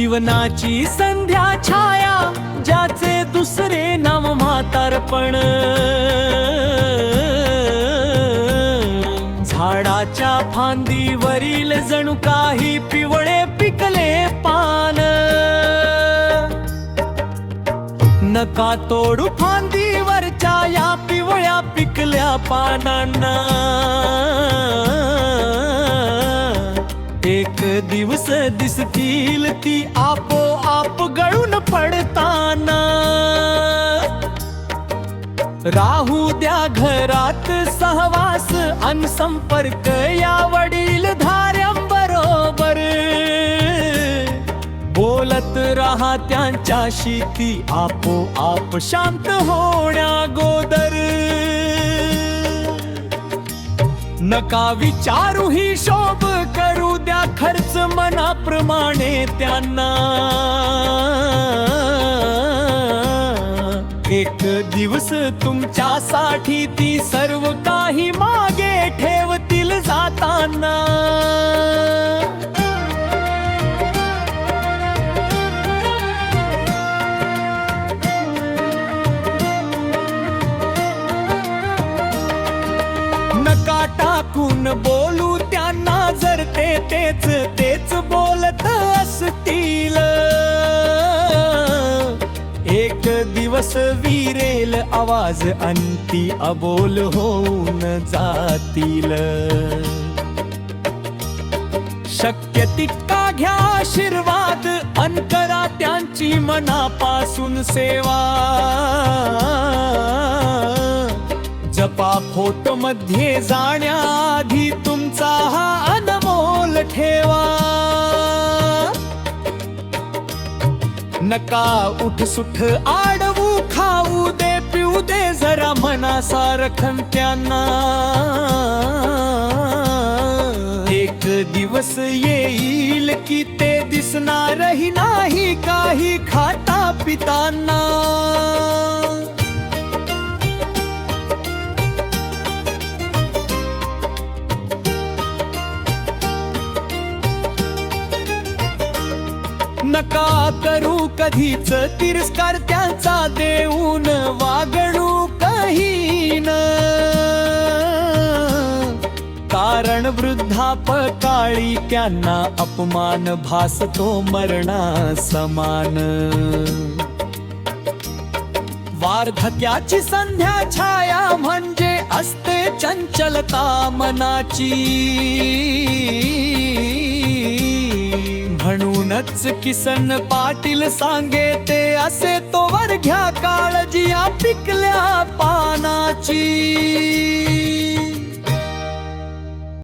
जीवनाची संध्या छाया, ज्याचे दुसरे नाम म्हातारपण। झाडाच्या फांदीवरील जणू काही पिवळे पिकले पान। नका तोडू फांदीवरच्या या पिवळ्या पिकल्या पानांना। एक दिवस दिसतील ती आपोआप गळून पडताना। राहू द्या घरात सहवास अन संपर्क या वडील धाऱ्यांबरोबर। बोलत राहा त्यांच्याशी ती आपोआप शांत होण्यागोदर। नका विचारू हिशोब, करू द्या खर्च मनाप्रमाणे त्यांना। एक दिवस तुमच्यासाठी ती सर्व काही मागे ठेवतील जाताना। नका टाकून बोलू त्यांना, जर ते तेच बोलत असतील। एक दिवस विरेल आवाज अंती अबोल होऊन जातील। शक्य तितका घ्या आशीर्वाद अन करा त्यांची मनापासून सेवा। जपा फोटो मध्ये जाण्याआधी तुमचा हा अनमोल ठेवा। नका उठसूठ आडवू, खाऊ दे पिऊ दे जरा मनासारखं त्यांना। एक दिवस येईल की ते दिसणारही नाही काही खाता पिताना। नका करू कधीच तिरस्कार त्यांचा, देऊन वागणूकहीन। कारण वृद्धापकाळी त्यांना अपमान भासतो मरणा समान। वार्धक्याची संध्या छाया म्हणजे असते चंचलता मनाची। म्हणूनच किसन पाटील सांगे ते असे तोवर घ्या काळजी या पिकल्या पानाची।